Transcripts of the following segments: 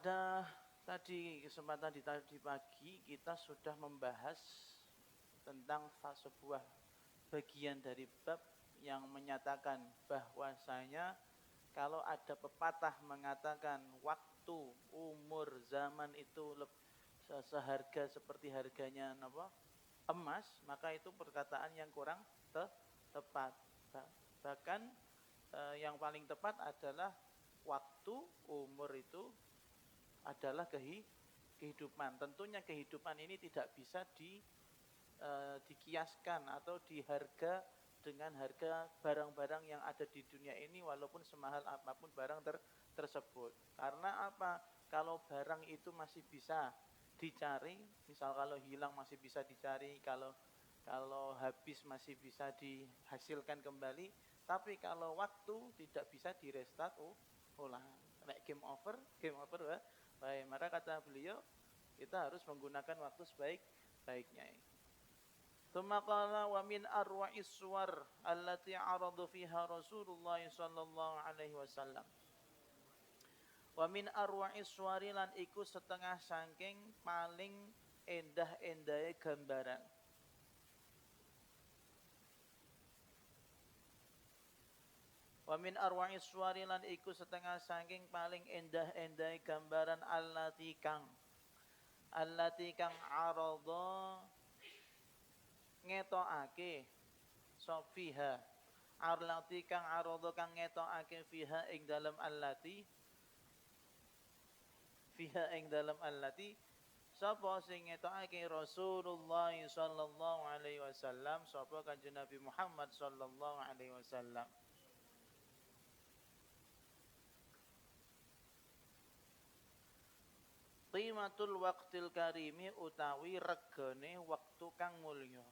Pada tadi kesempatan di tadi pagi kita sudah membahas tentang sebuah bagian dari bab yang menyatakan bahwasanya kalau ada pepatah mengatakan waktu, umur, zaman itu seharga seperti harganya emas, maka itu perkataan yang kurang tepat. Bahkan yang paling tepat adalah waktu, umur itu adalah kehidupan. Tentunya kehidupan ini tidak bisa dikiaskan atau diharga dengan harga barang-barang yang ada di dunia ini walaupun semahal apapun barang tersebut. Karena apa? Kalau barang itu masih bisa dicari, misal kalau hilang masih bisa dicari, kalau habis masih bisa dihasilkan kembali, tapi kalau waktu tidak bisa direstart ulang. Nek game over baik. Maka kata beliau, kita harus menggunakan waktu sebaik-baiknya. Tsumma qala wa min arwa'is suwar allati 'arada fiha Rasulullah sallallahu alaihi wasallam. Wa min arwa'is suwari lan iku setengah saking paling endah-endahe gambaran. Wa min arwa'is suwari lan iku setengah saking paling endah-endahe gambaran allati kang arada ngetokake sofiha allati kang arada kang ngetokake fiha ing dalam allati sapa sing ngetokake Rasulullah sallallahu alaihi wasallam, sapa Kanjeng Nabi Muhammad sallallahu alaihi wasallam. Qimatul waqtil karimi utawi regane wektu kang mulya.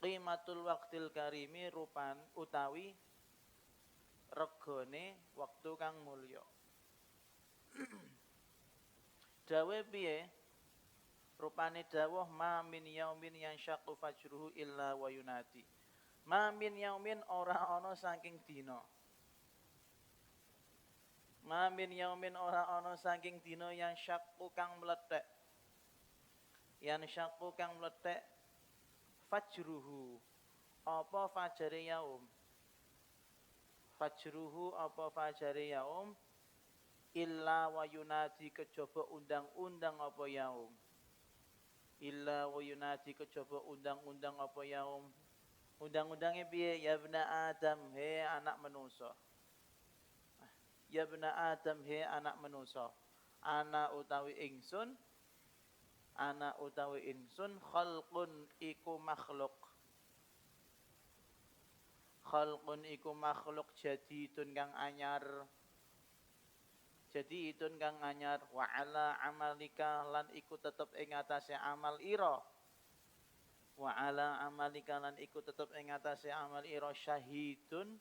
Qimatul waqtil karimi rupan utawi regane wektu kang mulya. Dawe piye? Rupane dawuh ma min yaumin yanshaqqu fajruhu illa wa yunati. Ma min yaumin ora ana saking dina. Ma min yaumin ora ana saking dina yanshaqqu kang mlethek. Yanshaqqu kang mlethek fajruhu apa fajare yaum. Fajruhu apa fajare yaum illa wa yunadi kejaba undang-undang apa yaum. Illa wa yunadi kejaba undang-undang apa yaum. Undang-undangnya piye? Ya bna Adam, he anak manusa. Ya bna Adam, he anak manusa. Ana utawi ingsun khalqun iku makhluk. Khalqun iku makhluk jadidun kang anyar. Jadi itun kang anyar wa ala amalika lan iku tetep ing atase amal ira. Wa ala amalika lan iku tetep ing atase amal ira syahidun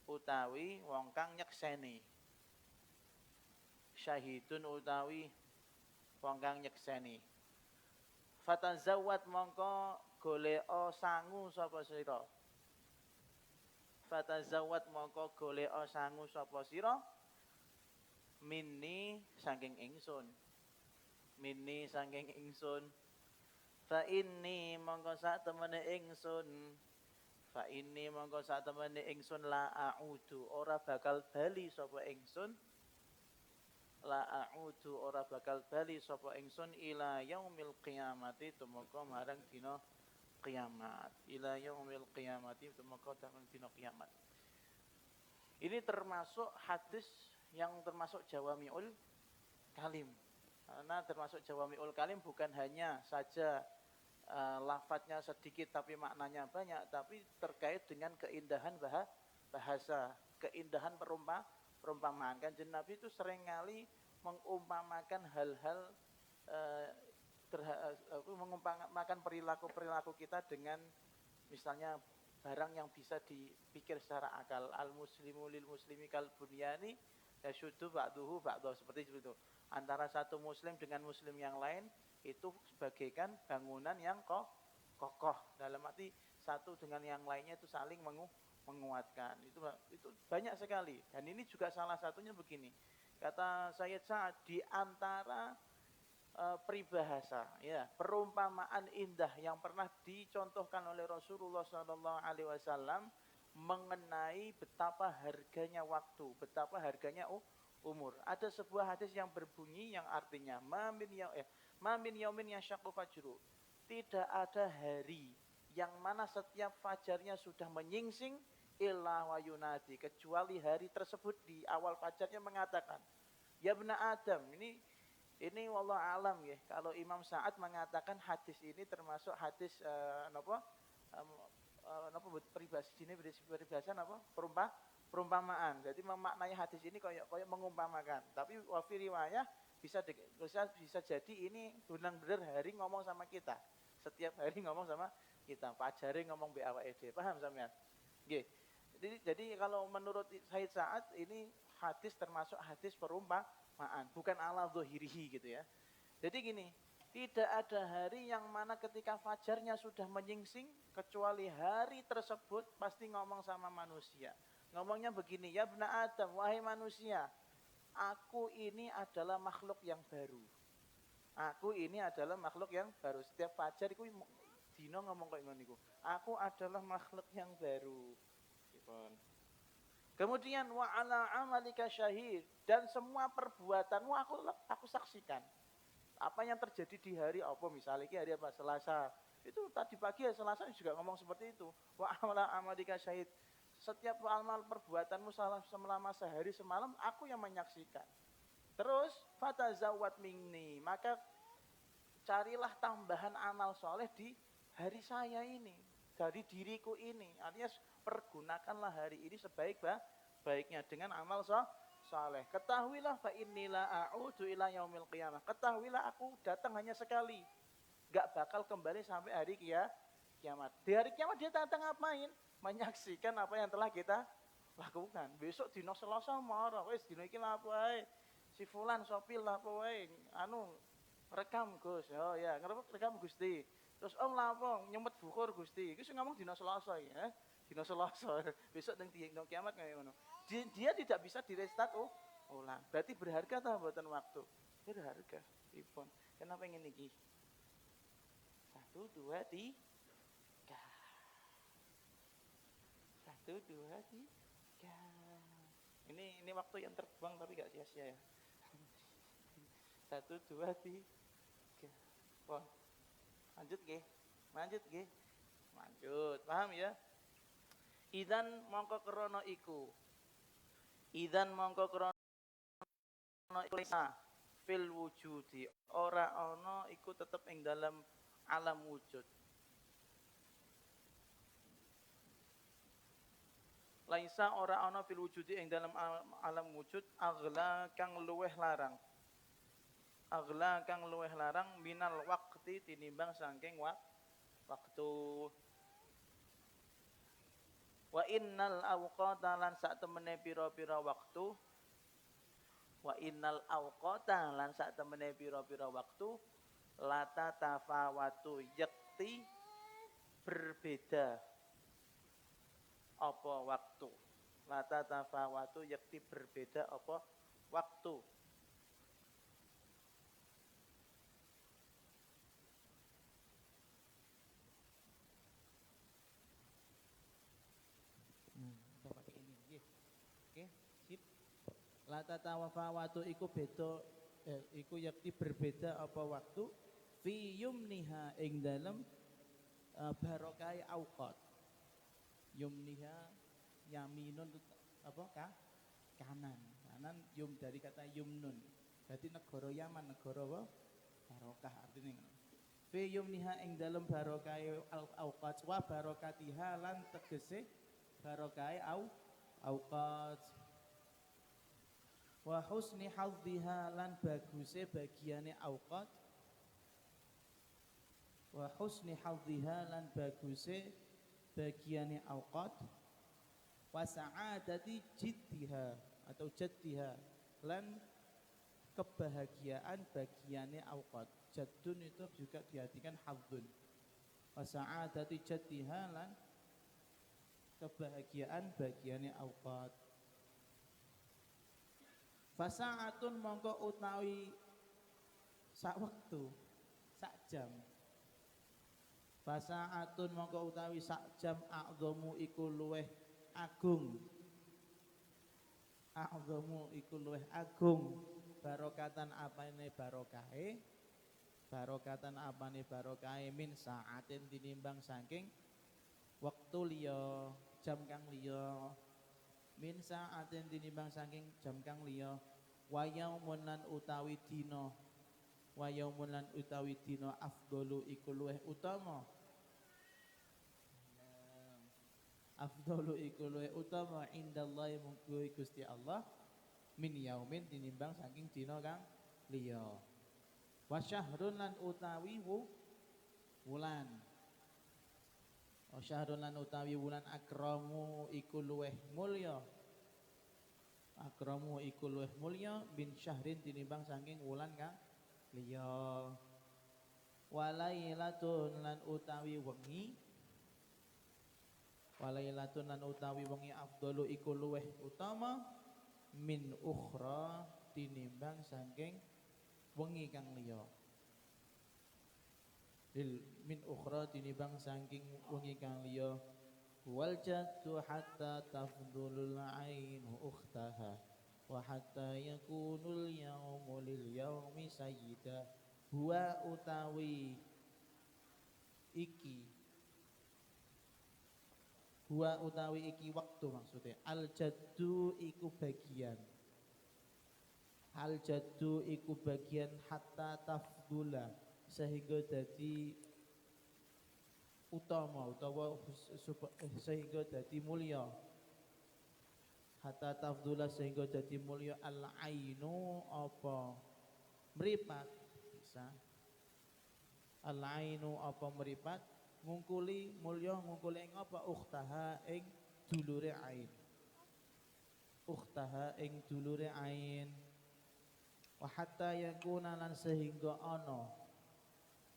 utawi wong kang nyekseni. Syahidun utawi wong kang nyekseni. Fatazawwat mongko goleka sangu sapa sira. Fatazawwat mongko goleka sangu sapa sira. Minni saking ingsun. Minni saking ingsun. Fa inni mongko sak temene ingsun. Fa inni mongko sak temene ingsun la a'udu ora bakal bali sapa ingsun. La a'udu ora bakal bali sapa ingsun ila yaumil qiyamati tumeka marang dina kiamat. Ila yaumil qiyamati tumeka marang dina kiamat. Ini termasuk hadis yang termasuk jawami'ul kalim. Karena termasuk jawami'ul kalim bukan hanya saja lafadznya sedikit tapi maknanya banyak, tapi terkait dengan keindahan bahasa, keindahan perumpamaan. Kanjeng Nabi itu seringkali mengumpamakan hal-hal mengumpamakan perilaku kita dengan misalnya barang yang bisa dipikir secara akal. Al-muslimu lil muslimi kal bunyani yasyuddu ba'duhu ba'dahu, seperti itu. Antara satu muslim dengan muslim yang lain itu sebagaikan bangunan yang kokoh. Dalam arti satu dengan yang lainnya itu saling menguatkan. Itu banyak sekali. Dan ini juga salah satunya begini. Kata Sayyid Sa'ad, di antara peribahasa, ya, perumpamaan indah yang pernah dicontohkan oleh Rasulullah SAW mengenai betapa harganya waktu, betapa harganya umur. Ada sebuah hadis yang berbunyi yang artinya mamin yaumin yashaqqu fajru. Tidak ada hari yang mana setiap fajarnya sudah menyingsing illa wa yunadi, kecuali hari tersebut di awal fajarnya mengatakan, ya bena Adam, ini wallah alam ya. Kalau Imam Sa'ad mengatakan hadis ini termasuk hadis peribahasa sini peribahasa perumpamaan. Jadi memaknai hadis ini kayak mengumpamakan. Tapi wafi riwayah bisa jadi ini benar-benar hari ngomong sama kita. Setiap hari ngomong sama kita. Pajare ngomong be awake. Paham sampean? Nggih. Jadi kalau menurut Said Sa'ad ini hadis termasuk hadis perumpamaan, bukan ala zahirihi gitu ya. Jadi gini, tidak ada hari yang mana ketika fajarnya sudah menyingsing kecuali hari tersebut pasti ngomong sama manusia. Ngomongnya begini, ya bena Adam, wahai manusia, aku ini adalah makhluk yang baru. Aku ini adalah makhluk yang baru. Setiap fajar iku dino ngomong kayak ngono iku. Aku adalah makhluk yang baru. Kemudian wa ala amalika syahid, dan semua perbuatanmu aku saksikan. Apa yang terjadi di hari apa, misalnya hari apa, Selasa. Itu tadi pagi ya Selasa juga ngomong seperti itu. Wa ala amalika syahid. Setiap amal perbuatanmu selama sehari semalam aku yang menyaksikan. Terus fatazawwat minni, maka carilah tambahan amal soleh di hari saya ini, dari diriku ini. Artinya pergunakanlah hari ini sebaik-baiknya dengan amal soleh. Ketahuilah fa innila a'udu ila yaumil qiyamah. Ketahuilah aku datang hanya sekali. Gak bakal kembali sampai hari kiamat. Di hari kiamat dia datang ngapain? Menyaksikan apa yang telah kita lakukan. Besok dino Selasa marah, wis dino iki lha apa ae. Si fulan sopil lha apa wae. Rekam Gus. Oh ya, rekam Gusti. Terus om lapong nyempet bukur Gusti. Iku sing ngomong dina Selasa ya. Dina Selasa. Besok nang kiamat kaya ngono. Dia tidak bisa direstart ulang. Berarti berharga ta mboten waktu? Berharga. Pripun? Kenapa ingin iki? 1 2 3. 1 2 3. Ini waktu yang terbang tapi gak sia-sia ya. 1 2 3. Wah. Lanjut nggih. Lanjut. Paham ya? Idzan mongko krana iku. Fil wujudi, ora ana iku tetep ing dalam alam wujud. Laisa ora ana fil wujudi ing dalam alam wujud aghla kang luweh larang. Minal waqti tinimbang saking waktu. Wa innal awqata lan sak temene pira-pira waktu. Lata tafawatu yakti berbeda apa waktu. Lata tafawatu yakti berbeda apa waktu. Lata tafawatu iku beda iku yakti berbeda apa waktu fi yumniha ing dalem barokai auqat. Yumniha yaminun apa kanan yum dari kata yumnun. Berarti negara Yaman, negara apa? Barokah artinya. Fi yumniha ing dalem barokai auqat wa barokatiha lan tegese barokai auqat. Wa husni hadhiha lan baguse bagiane auqat. Wa husni hadhiha lan baguse bagiane auqat. Wa sa'adati jiddiha atau jaddiha lan kebahagiaan bagiane auqat. Jaddun itu juga diartikan hadzun. Wa sa'adati jaddiha lan kebahagiaan bagiane auqat. Fasa'atun mongko utawi sak wektu, sak jam. Fasa'atun mongko utawi sak jam a'dhamu iku luweh agung. A'dhamu iku luweh agung. Barokatan apane barokahe? Barokatan apane barokahe min sa'atin tinimbang saking wektu liya, jam kang liya. Min sa'atin tinimbang saking jam kang liya. Wa yaumun lan utawi dina. Wa yaumun lan utawi dina afdalu iku luweh utama. Afdalu iku luweh utama indallahi mungguh Gusti Allah min yaumin tinimbang saking dina kang liya. Wa syahrun lan utawi wulan. Wa syahrun lan utawi wulan akramu iku luweh mulya. Akramu iku luweh mulya bin syahrin tinimbang saking wulan kang liya. Walailatun lan utawi wengi. Walailatun lan utawi wengi afdalu iku luweh utama min ukhra tinimbang saking wengi kang liya. Min ukhra tinimbang saking wengi kang liya. Wal jaddu hatta tafdulul ainu ukhtaha wa hatta yakunul yaumu lil yaumi sayyida. Huwa utawi iki, huwa utawi iki waktu maksudnya. Al jaddu iku bagian. Al jaddu iku bagian hatta tafdula sehingga dadi utama utawa sehingga dadi mulya. Hatta tafdula sehingga dadi mulya al ainu apa mripat bisa. Al ainu apa mripat ngungkuli mulya ngungkuli ing apa ukhtaha ing dulure ain. Ukhtaha ing dulure ain. Wa hatta yakuna lan sehingga ana.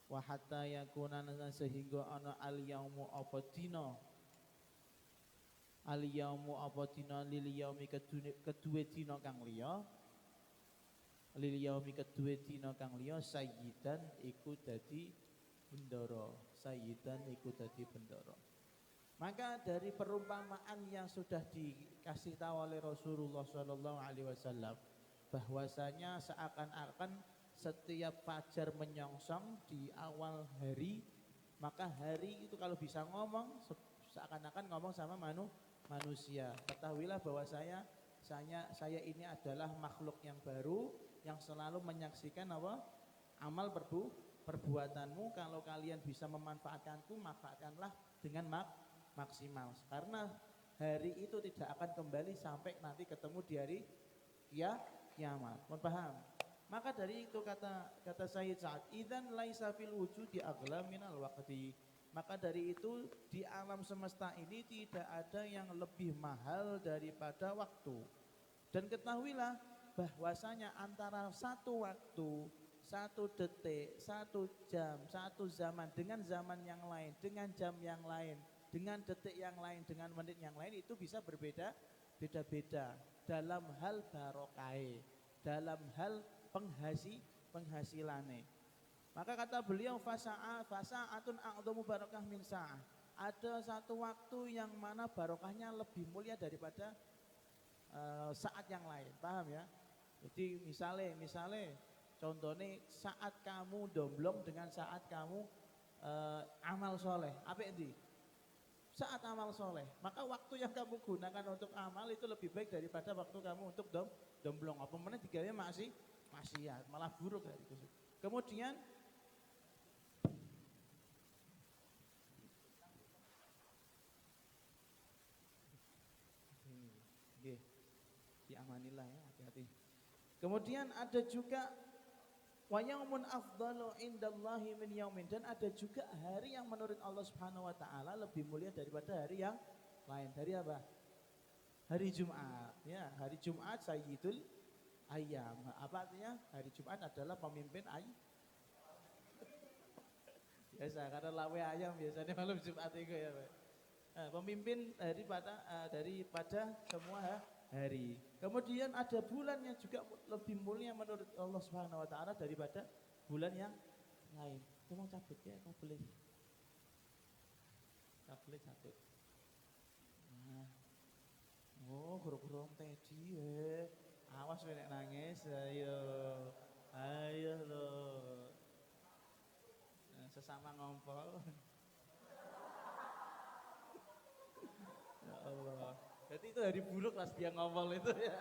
Wa hatta yakuna lan sehingga ana al yaumu apa dina. Al yaumu apa dina lil yaumi kedue dina kang liya. Lil yaumi kedue dina kang liya sayyidan iku dadi bendara. Sayyidan iku dadi bendara. Maka dari perumpamaan yang sudah dikasih tahu oleh Rasulullah SAW bahwasanya seakan-akan setiap fajar menyongsong di awal hari, maka hari itu kalau bisa ngomong seakan-akan ngomong sama manusia. Ketahuilah bahwa saya ini adalah makhluk yang baru yang selalu menyaksikan apa? Amal perbuatanmu. Kalau kalian bisa memanfaatkanku, manfaatkanlah dengan maksimal. Karena hari itu tidak akan kembali sampai nanti ketemu di hari kiamat. Mohon paham? Maka dari itu kata Sayyid Sa'ad, idzan laisa fil wujudi aghla minal waqti. Maka dari itu di alam semesta ini tidak ada yang lebih mahal daripada waktu. Dan ketahuilah bahwasanya antara satu waktu, satu detik, satu jam, satu zaman dengan zaman yang lain, dengan jam yang lain, dengan detik yang lain, dengan menit yang lain itu bisa beda-beda dalam hal barokai, dalam hal penghasilane. Maka kata beliau fasa'atun a'dhamu barakah min sa'ah. Ada satu waktu yang mana barokahnya lebih mulia daripada saat yang lain. Paham ya? Jadi misalnya contohnya saat kamu domblong dengan saat kamu amal soleh. Apa itu? Saat amal soleh. Maka waktu yang kamu gunakan untuk amal itu lebih baik daripada waktu kamu untuk domblong. Apa mana digawé maksiat, malah buruk dari itu. Kemudian diamanilah ya, hati-hati. Kemudian ada juga wa yaumun afdalu indallahi min yaumin, dan ada juga hari yang menurut Allah Subhanahu wa taala lebih mulia daripada hari yang lain. Hari apa? Hari Jumat. Ya, hari Jumat sayyidul ayam. Apa artinya? Hari Jumat adalah pemimpin biasa, karena lawe ayam biasanya malam Jumat itu ya, Pak. Pemimpin daripada semua hari. Kemudian ada bulan yang juga lebih mulia menurut Allah Subhanahu wa taala daripada bulan yang lain. Tolong cabut ya kabel. Kabel cabut. Nah. Oh, guru-guru Teddy awas nek nangis, ayo. Ayo lo. Sesama ngompol. Ya Allah. Berarti itu hari buruk pas dia ngompol itu ya.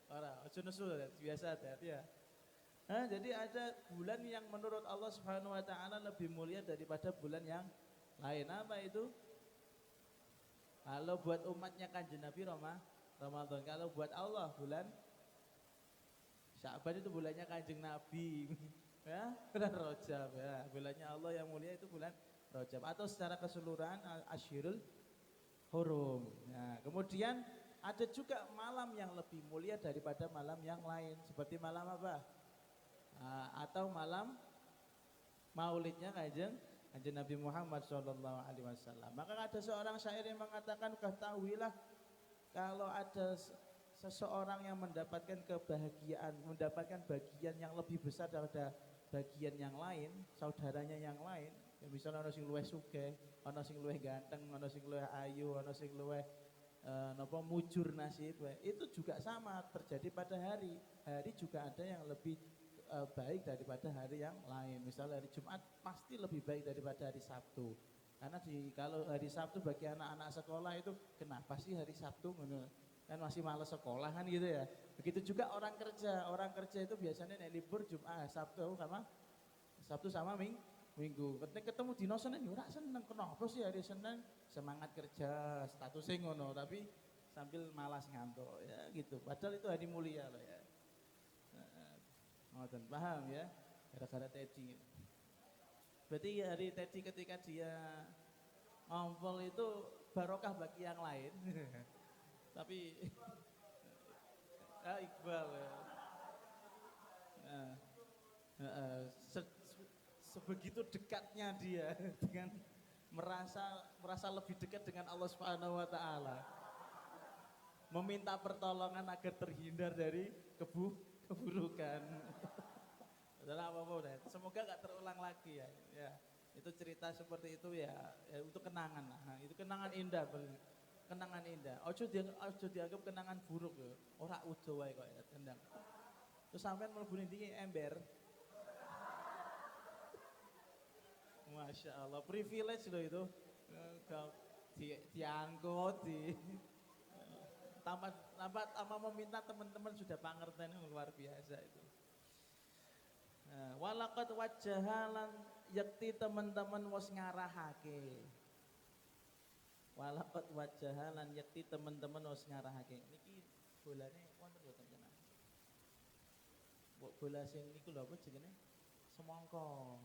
Ora, aja nesu biasa hati ya. Nah, jadi ada bulan yang menurut Allah Subhanahu wa taala lebih mulia daripada bulan yang lain. Apa itu? Kalau buat umatnya Kanjeng Nabi Ramadan. Kalau buat Allah bulan Sya'ban itu bulannya Kanjeng Nabi. Ya, bulan Rajab ya. Bulannya Allah yang mulia itu bulan Rajab atau secara keseluruhan Asyhurul Hurum. Nah, kemudian ada juga malam yang lebih mulia daripada malam yang lain. Seperti malam apa? Atau malam Maulidnya Kanjeng Nabi Muhammad SAW. Maka ada seorang syair yang mengatakan, ketahuilah kalau ada seseorang yang mendapatkan kebahagiaan, mendapatkan bagian yang lebih besar daripada bagian yang lain, saudaranya yang lain, ya misalnya ada sing luwih sugih, ada sing luwih ganteng, ada sing luwih ayu, ada sing luwih mujur nasib, itu juga sama terjadi pada hari. Hari juga ada yang lebih baik daripada hari yang lain. Misalnya hari Jumat pasti lebih baik daripada hari Sabtu. Karena kalau hari Sabtu bagi anak-anak sekolah itu kenapa sih hari Sabtu kan masih malas sekolah kan gitu ya. Begitu juga orang kerja. Orang kerja itu biasanya libur Jumat, Sabtu sama Minggu. Ketika ketemu dino Senin ora seneng, kenapa sih hari Senin semangat kerja, statusnya ngono tapi sambil malas ngantuk ya gitu. Padahal itu hari mulia loh ya. Ngoten, paham ya? Gara-gara Teddy. Berarti hari Teddy ketika dia ngompol itu barokah bagi yang lain. Tapi Iqbal ya. Sebegitu dekatnya dia dengan merasa lebih dekat dengan Allah Subhanahu wa taala. Meminta pertolongan agar terhindar dari keburukan. Adalah apa-apa udah. Semoga gak terulang lagi ya. Ya. Itu cerita seperti itu ya untuk kenangan lah. Nah, itu kenangan indah. Kenangan indah. Ojo dianggap kenangan buruk ya. Ora udo wae kok ya tendang. Terus sampean mlebu ndi ember. Masya Allah, privilege loh itu. Diangkut tanpa meminta teman-teman sudah pangerten luar biasa itu. Walaqad wajahalan yakti teman-teman wis ngarahake. Walaqad wajahalan yakti teman-teman wis ngarahake. Niki bolane wonten mboten jenengan? Bola sing niku lho apa jenenge? Semangka.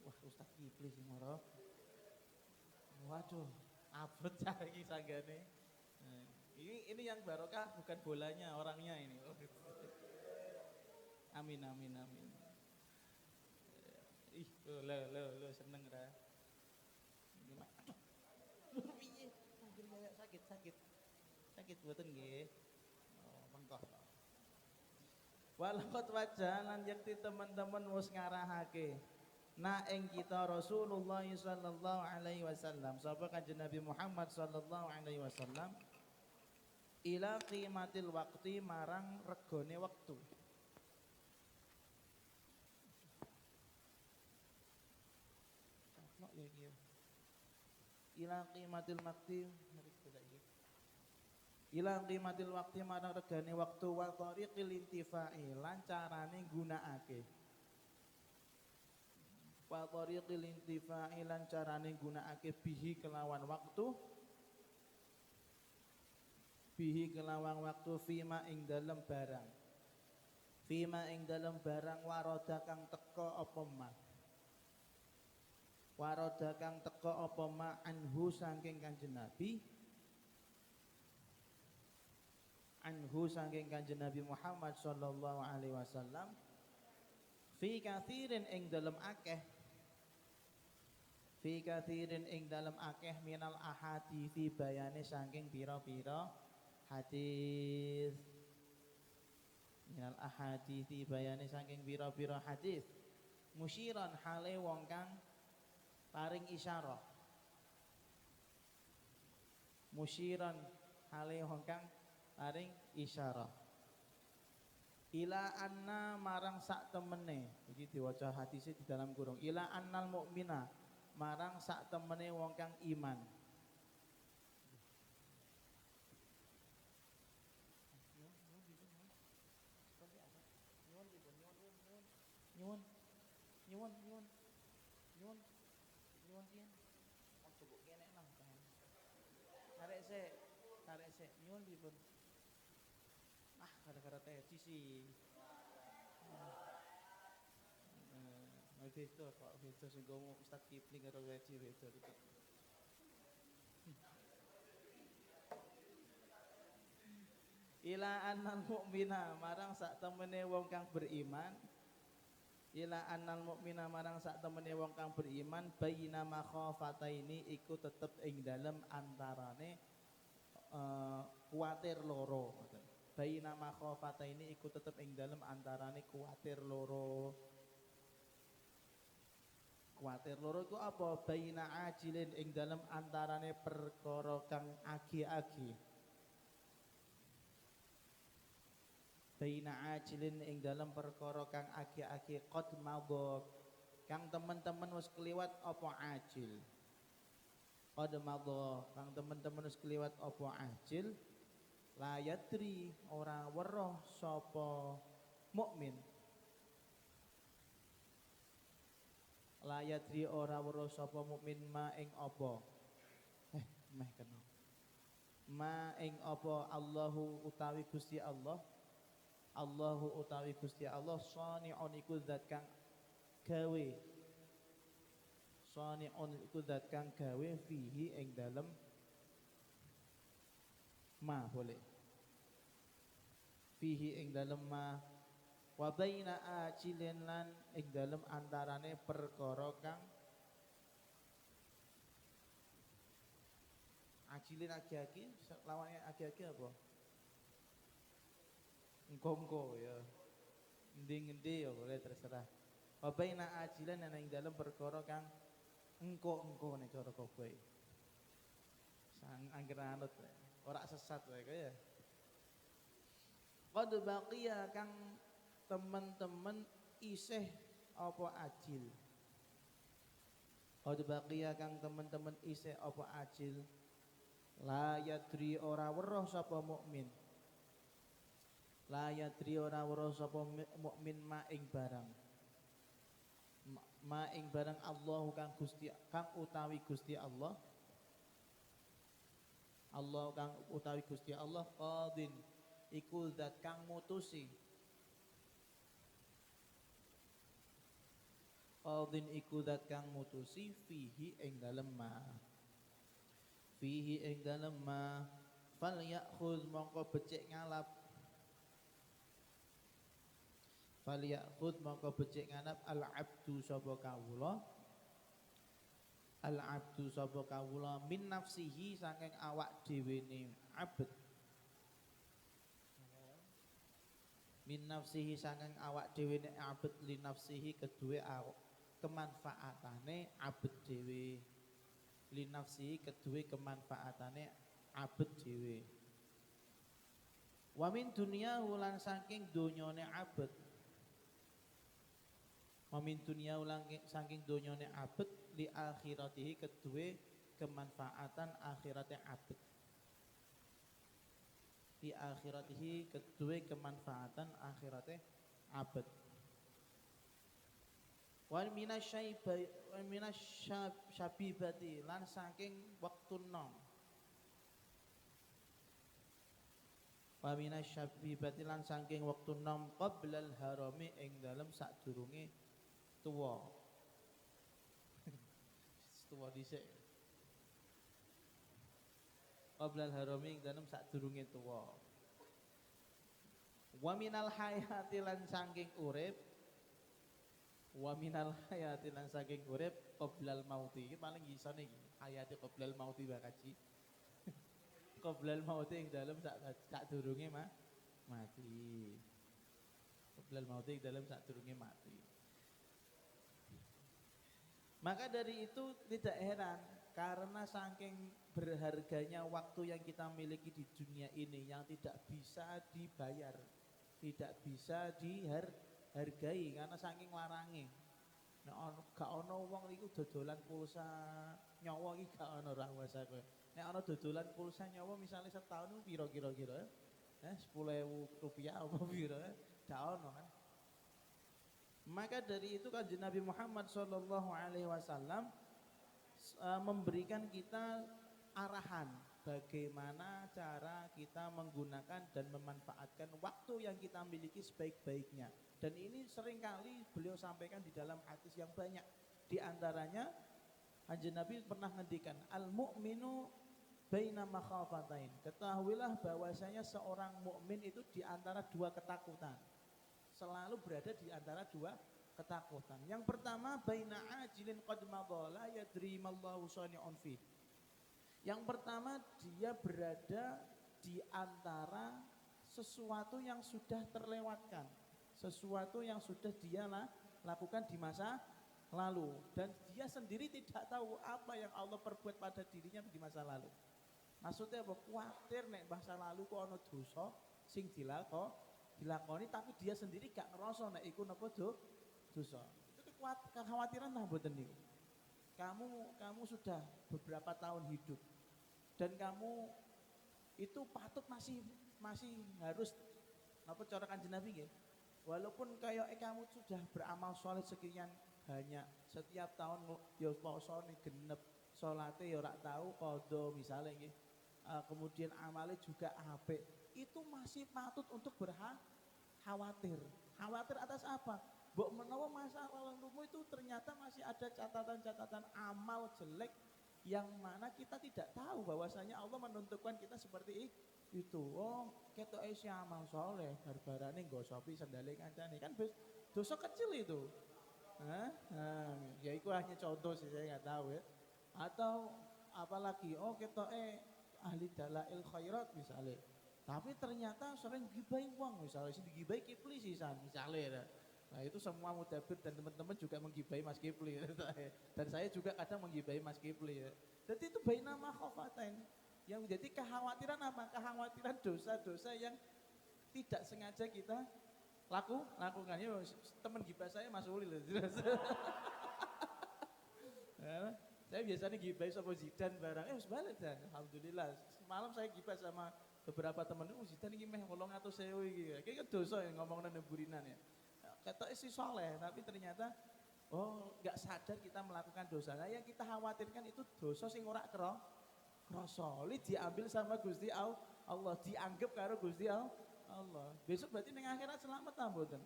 Wah, Ustaz Iblis sing ora. Waduh, abot cari sanggane. Nah, ini yang barokah bukan bolanya, orangnya ini. Amin. Ih, lo seneng ra. Aduh, piye? Sakit. Sakit mboten nggih. Oh, mengkoh. Walaqad wajalan yakti teman-teman wis ngarahake. Na ing kita Rasulullah sallallahu alaihi wasallam, sapa Kanjeng Nabi Muhammad sallallahu alaihi wasallam ila qimatil waqti marang regane wektu. Ila qimatil waqti ila qimatil waqti marang regane wektu wa tariqil intifa'i lan carane nggunakake. Wa tariqil intifa'i lan carane nggunakake bihi kelawan waktu fima ing dalem barang waroda kang teka apa ma anhu saking Kanjeng Nabi Muhammad sallallahu alaihi wasallam fi kathirin ing dalem akeh fi kathirin ing dalam akeh minal ahadithi bayane saking pira-pira hadis minal ahadithi bayane saking pira-pira hadis musyiran hale wong kang paring isyarah musyiran hale wong kang paring isyarah ila anna marang sak temene iki diwaca hadise di dalam kurung ila annal mukmina marang sak temene wong kang iman nyuwun nyuwun nyuwun nyuwun nyuwun pian ojo kok kene nang kan tarik sik nyuwun dipun gara-gara tadi sih Vedo kok Vedo sing ngomong Ustaz Kipling karo Wedi Vedo itu ila annal mukmina marang sak temene wong kang beriman ila annal mukmina marang sak temene wong kang beriman baina makhafataini iku tetep ing dalem antarane kuwatir loro baina makhafataini iku tetep ing dalem antarane kuwatir loro iku apa baina ajilin ing dalem antarane perkara kang agi-agi baina ajilin ing dalam perkara kang agi-agi qad madha kang temen-temen wis kliwat apa ajil qad madha kang temen-temen wis kliwat apa ajil la yadri ora weruh sapa mukmin la yadri ora weruh sapa mukmin ma ing apa meh kena ma ing apa Allahu utawi Gusti Allahu utawi Gusti Allah sani'un iku zat kang gawe sani'un iku zat kang gawe fihi ing dalem ma boleh fihi ing dalem ma wa baina ajilin lan ing dalem antarane perkara kang ajilin agi-agi lawannya agi-agi apa engko ya endi-endi ya boleh terserah wa baina ajilan ana ing dalem perkara kang engko nek cara kowe sang angger anut ora sesat wae kaya qad baqiya kang temen-temen isih apa ajil qad baqiya kang temen-temen isih apa ajil la yadri ora weruh sapa mukmin la yadri ora weruh sapa mukmin ma ing barang Allah kang utawi Gusti Allah kang utawi Gusti Allah qadin iku zat kang mutusi qadin iku zat kang mutusi fihi ing dalem ma fal ya'khudz mongko becik ngalap falyakhud mongko becik nganap al-abdu sapa kawula min nafsihi saking awak dhewene abd min nafsihi saking awak dhewene abd li nafsihi kedue kemanfaatane abd dhewe li nafsihi kedue kemanfaatane abd dhewe wa min dunya ulan saking donyane abd Mamin dunia ulang saking donyane abet li akhiratihi kedue kemanfaatan akhirate abet li akhiratihi kedue kemanfaatan akhirate abet wal minasyabibati lan saking wektu nom wa minasyabibati lan saking wektu nom qablal harami ing dalem sadurunge tuwa dhisik qablal harami ing dalem sadurunge tuwa wa minal hayati lan saking urip Wa minal hayati lan saking urip qoblal mauti. Iki paling isone iki. Hayati qoblal mauti Mbak Kaji. Qoblal mauti ing dalem sak durunge mati. Qoblal mauti ing dalem sak durunge mati. Maka dari itu tidak heran karena saking berharganya waktu yang kita miliki di dunia ini yang tidak bisa dibayar, tidak bisa dihargai karena saking larange. Gak ono wong iku dodolan pulsa nyawa iki gak ono ra wasa kowe. Nek ono dodolan pulsa nyawa misalnya setahun piro kira-kira? 10.000 rupiah apa piro? Gak ono kan. Maka dari itu Kanjeng Nabi Muhammad sallallahu alaihi wasallam memberikan kita arahan bagaimana cara kita menggunakan dan memanfaatkan waktu yang kita miliki sebaik-baiknya. Dan ini seringkali beliau sampaikan di dalam hadis yang banyak. Di antaranya Kanjeng Nabi pernah ngendikan al-mu'minu baina makhafatain. Ketahuilah bahwasanya seorang mukmin itu di antara dua ketakutan. Selalu berada di antara dua ketakutan. Yang pertama baina ajilin qad madha la yadri mallahu shani'un fi. Yang pertama dia berada di antara sesuatu yang sudah terlewatkan, sesuatu yang sudah dia lakukan di masa lalu dan dia sendiri tidak tahu apa yang Allah perbuat pada dirinya di masa lalu. Maksudnya apa? Kuatir nek masa lalu kok ana dosa sing dilakoni tapi dia sendiri gak ngerasa nek iku napa dosa. Itu kekhawatiran lah mboten niku. Kamu sudah beberapa tahun hidup dan kamu itu patut masih harus napa cara Kanjeng Nabi nggih. Walaupun kayak kamu sudah beramal soleh sekian banyak, setiap tahun ya posone genep, salate ya ora tahu qadha misalnya nggih. Kemudian amalnya juga apik. Itu masih patut untuk khawatir. Khawatir atas apa? Mbok menawa masa lalumu itu ternyata masih ada catatan-catatan amal jelek yang mana kita tidak tahu bahwasanya Allah menentukan kita seperti itu. Oh, ketoke si amal soleh, barbarane nggosopi sandale kancane. Kan dosa kecil itu. Ya itu hanya contoh sih, saya nggak tahu ya. Atau apalagi, oh ketoke ahli dalail khairat misalnya. Tapi ternyata sering gibai uang misalnya, sing digibai Kipli sisan misalnya. Nah itu semua mudabir dan teman-teman juga menggibai Mas Kipli. Dan saya juga kadang menggibai Mas Kipli ya. Jadi itu baina makhafatain. Yang menjadi kekhawatiran apa? Kekhawatiran dosa-dosa yang tidak sengaja kita lakukan. Ya, teman gibah saya Mas Uli loh. Ya, saya biasanya gibah sama Zidan barang. Sebalik dan alhamdulillah. Semalam saya gibah sama beberapa teman itu Zidan ini meh 800.000 iki. Kayak dosa yang ngomong nang burinan ya. Kata isi soleh, tapi ternyata nggak sadar kita melakukan dosa. Nah, yang kita khawatirkan itu dosa sing ora krasa. Diambil sama Gusti Allah, dianggap karo Gusti Allah. Besok berarti ning akhirat selamat ta mboten?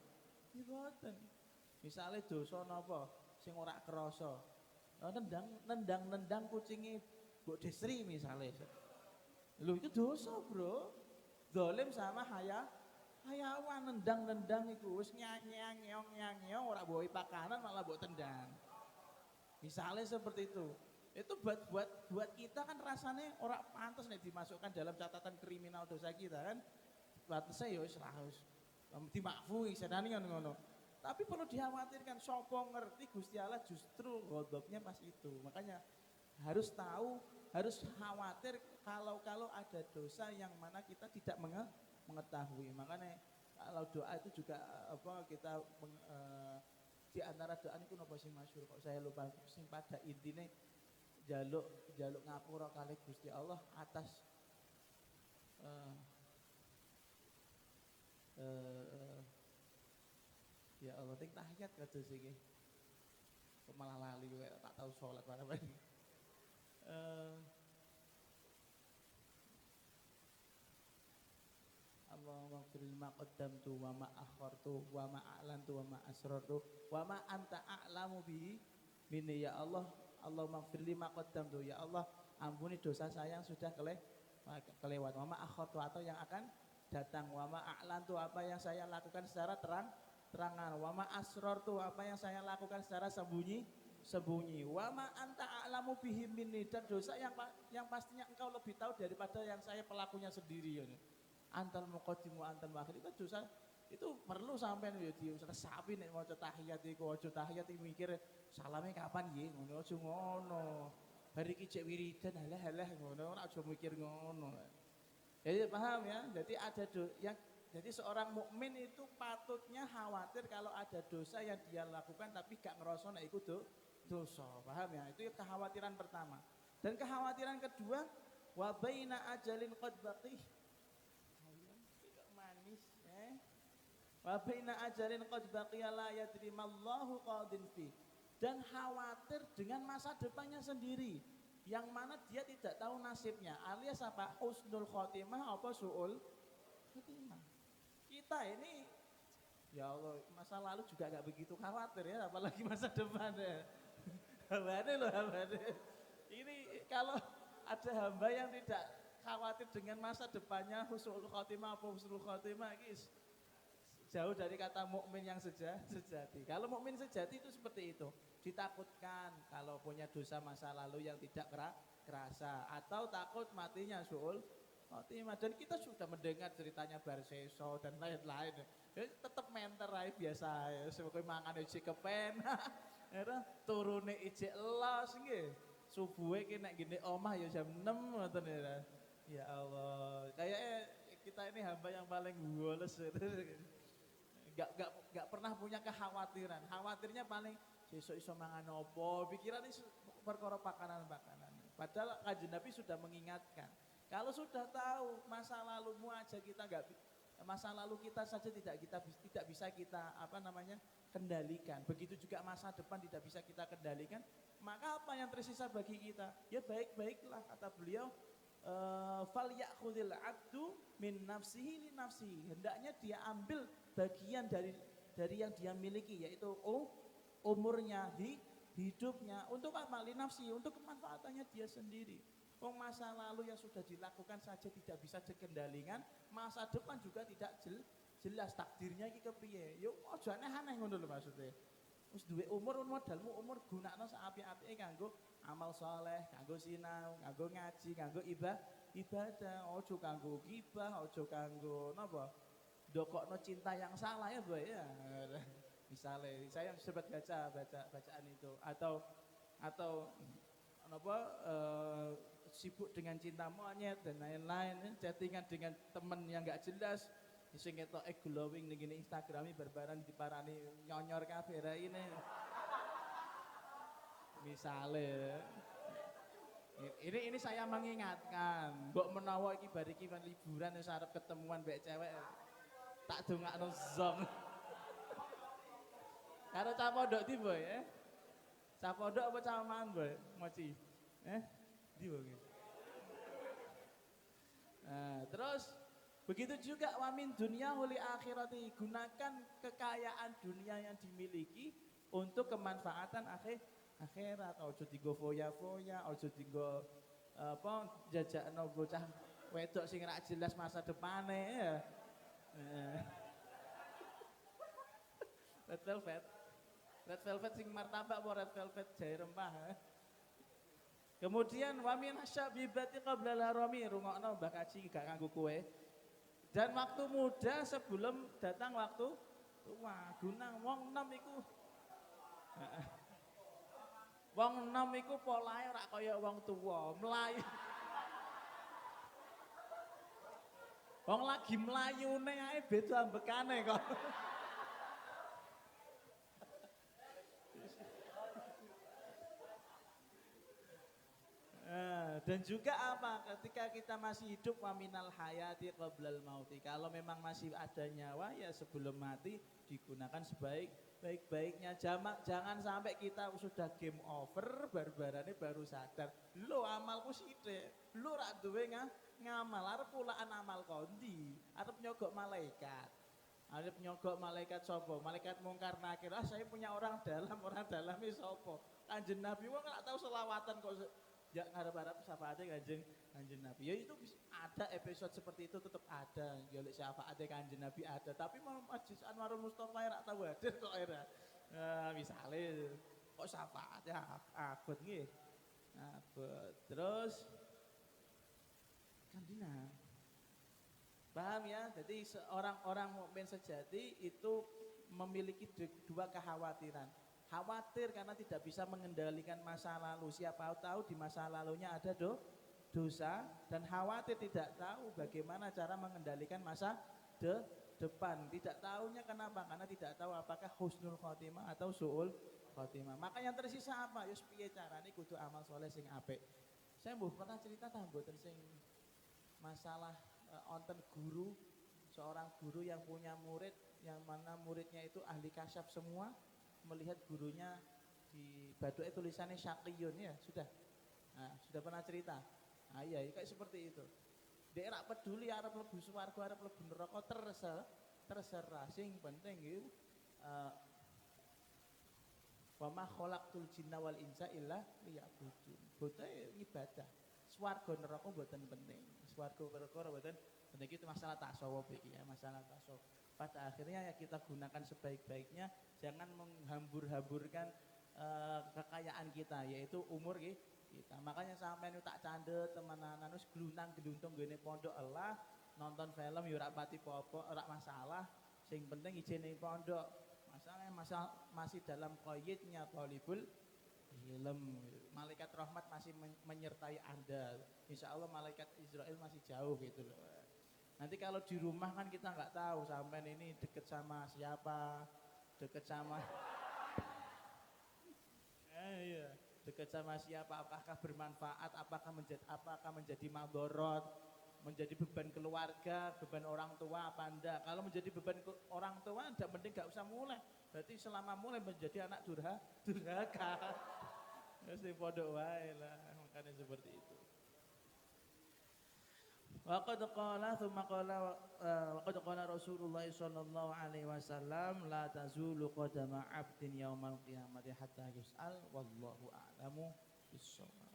Mboten. Misale dosa napa sing ora krasa. Nendang kucinge Mbok Desri misale. Lho itu dosa, Bro. Zalim sama hayawan nendang iku wis nyang ora bawa pakanan malah mbok tendang. Misalnya seperti itu. Itu buat kita kan rasanya ora pantas nih dimasukkan dalam catatan kriminal dosa kita kan. Batasnya ya wis dimakfui sedane ngono. Tapi perlu dikhawatirkan sapa ngerti Gusti Allah justru ghadabnya pas itu. Makanya harus tahu, harus khawatir kalau ada dosa yang mana kita tidak mengetahui. Makanya kalau doa itu juga kita di antara doa itu napa sing masyhur kok saya lupa sing pada intine jaluk ngapura kali Gusti Allah atas ya Allah ting tahiyat kados iki. Kok malah lali kowe tak tahu salat bareng. Allahumma firil ma qaddamtu wa ma akhartu wa ma a'lantu wa ma asrartu wa ma anta a'lamu bihi minni ya Allah. Allahumma firli ma qaddamtu ya Allah, ampuni dosa saya yang sudah kelewat, wa ma akhartu atau yang akan datang, wa ma a'lantu apa yang saya lakukan secara terangan. Wa ma asrartu, apa yang saya lakukan secara sembunyi. Wa ma anta a'lamu bihi minni, dan dosa yang pastinya engkau lebih tahu daripada yang saya pelakunya sendiri. Antal muqaddim wa antal muakhir, itu dosa itu perlu sampean yo diresapi nek maca tahiyat iku, aja tahiyat iki mikir salame kapan nggih, ngono aja ngono. Bar iki cek wiridan halah ngono, ora aja mikir ngono. Jadi paham ya? Jadi jadi seorang mukmin itu patutnya khawatir kalau ada dosa yang dia lakukan tapi gak ngerasa nek iku dosa. Paham ya? Itu kekhawatiran pertama. Dan kekhawatiran kedua, wa baina ajalin qad baqih. Manis, wa baina ajalin qad baqiya la yadri mallahu qadin fi, dan khawatir dengan masa depannya sendiri yang mana dia tidak tahu nasibnya, alias apa, husnul khotimah apa su'ul khotimah. Kita ini ya Allah, masa lalu juga gak begitu khawatir ya, apalagi masa depan ya. Hambane. Ini kalau ada hamba yang tidak khawatir dengan masa depannya, husnul khotimah apa husnul khotimah, guys, jauh dari kata mukmin yang sejati. Kalau mukmin sejati itu seperti itu. Ditakutkan kalau punya dosa masa lalu yang tidak kerasa, atau takut matinya su'ul khotimah. Dan kita sudah mendengar ceritanya Barseso dan lain-lain. Ya, tetap menter aja biasa ya. Semoga mangan ijik kepen. Turune ijik los nggih. Subuhe ki nek gini omah ya jam 6 ngoten ya. Ya Allah, kayaknya kita ini hamba yang paling woles. Gak pernah punya kekhawatiran. Khawatirnya paling sesuk iso mangan opo, pikiran ini perkara pakanan-pakanan. Padahal Kanjeng Nabi sudah mengingatkan. Kalau sudah tahu masa lalumu aja masa lalu kita saja tidak bisa kita kendalikan. Begitu juga masa depan tidak bisa kita kendalikan. Maka apa yang tersisa bagi kita? Ya baik-baiklah, kata beliau. Fal ya'khudhil 'abdu min nafsihi li nafsihi. Hendaknya dia ambil bagian dari yang dia miliki, yaitu umurnya, hidupnya, untuk apa? Li nafsi, untuk kemanfaatannya dia sendiri. Masa lalu yang sudah dilakukan saja tidak bisa dikendalikan, masa depan juga tidak jelas takdirnya iki kepiye. Yo aja aneh-aneh ngono lho maksudnya. Wis duwe modalmu gunakno saapik-apike kanggo amal saleh, kanggo sinau, kanggo ngaji, kanggo ibadah. Ojo kanggo gibah, ojo kanggo napa? Dokokno cinta yang salah ya, Boy ya. Misalnya saya sempat bacaan itu, atau sibuk dengan cinta monyet dan lain-lain, chattingan dengan temen yang gak jelas, sing ketok glowing ning Instagram barbaran diparani nyonyor kabeh ra ini. Misale ini saya mengingatkan, mbok menawa iki bar iki liburan wis arep ketemuan mbek cewek, tak dongakno zong. Karo cah pondok ndi, Boy, Cah pondok apa cah mangan, Boy? Moci. Ndi, Boy? Nah, terus begitu juga wamin dunia huli akhirati, gunakan kekayaan dunia yang dimiliki untuk kemanfaatan akhirat. Ojo digo foya-foya, ojo digo jajakno bocah wedok sing ra jelas masa depane ya. Red velvet sing martabak apa red velvet jahe rempah. Kemudian wa min asyabibati qabla al-harami, rungokno Mbah Kaji gak nganggo kowe. Dan waktu muda sebelum datang waktu tua. Gunang wong enom iku. Wong enom iku polahe ora kaya wong tuwa, mlayu. Wong lagi mlayune ae beda ambekane kok. Dan juga apa? Ketika kita masih hidup, wa minal hayati qablal mauti. Kalau memang masih ada nyawa, ya sebelum mati digunakan sebaik-baiknya. Jangan sampai kita sudah game over, barbarane baru sadar. Lo amalku sithik, lo rak duwe ngamal, arep pulaan amal kondi, arep nyogok malaikat. Arep nyogok malaikat sapa? Malaikat mungkar nakir. Saya punya orang dalam ini sapa? Kanjeng Nabi wong gak tahu selawatan kok Ya ngarep-arep syafaate Kanjeng Nabi. Ya itu ada episode seperti itu tetap ada. Golek syafaate Kanjeng Nabi ada, tapi Masjid Anwarul Mustofa ora tau hadir kok era. Misale kok syafaate abot nggih. Abot. Terus Kandina. Paham ya? Jadi seorang orang mukmin sejati itu memiliki dua kekhawatiran. Khawatir karena tidak bisa mengendalikan masa lalu. Siapa tahu di masa lalunya ada dosa, dan khawatir tidak tahu bagaimana cara mengendalikan masa depan. Tidak tahunya kenapa? Karena tidak tahu apakah husnul khotimah atau su'ul khotimah. Maka yang tersisa apa? Yus piye carane kudu amal soleh sing apik. Saya pernah cerita ta mboten sing masalah onten guru, seorang guru yang punya murid yang mana muridnya itu ahli kasyaf semua, melihat gurunya di baduke tulisannya syaqiyun ya, sudah. Nah, sudah pernah cerita. Nah, iya kayak seperti itu. Dia ora peduli arep mlebu swarga arep mlebu neraka terserah. Sing penting iku wa ma khalaqtul jinna wal insa illa liya'budun. Bote ibadah. Swarga neraka mboten penting. Swarga perkara mboten penting, itu masalah tasawuf iki ya, masalah tasawuf. Pada akhirnya ya kita gunakan sebaik-baiknya, jangan menghambur-hamburkan kekayaan kita, yaitu umur kita. Makanya sampai nu tak candet temenan wis glunang gluntung gene pondok Allah, nonton film ya ora pati apa-apa, ora masalah. Sing penting ijin ning pondok. Masalahnya masih dalam qaidnya thalibul ilm. Malaikat rahmat masih menyertai Anda. Insya Allah malaikat Israel masih jauh gitu loh. Nanti kalau di rumah kan kita nggak tahu sampai ini deket sama siapa, deket sama iya, deket sama siapa, apakah bermanfaat, apakah menjadi madorot, menjadi beban keluarga, beban orang tua apa enggak. Kalau menjadi beban orang tua enggak, mending nggak usah mulai. Berarti selama mulai menjadi anak durhaka. Mesti pondok wae lah, makanya seperti itu. Waqad qala Rasulullah sallallahu alaihi wasallam la tazulu qadama 'abdin yaumal qiyamati hatta yus'al wallahu a'lamu bis-shawab.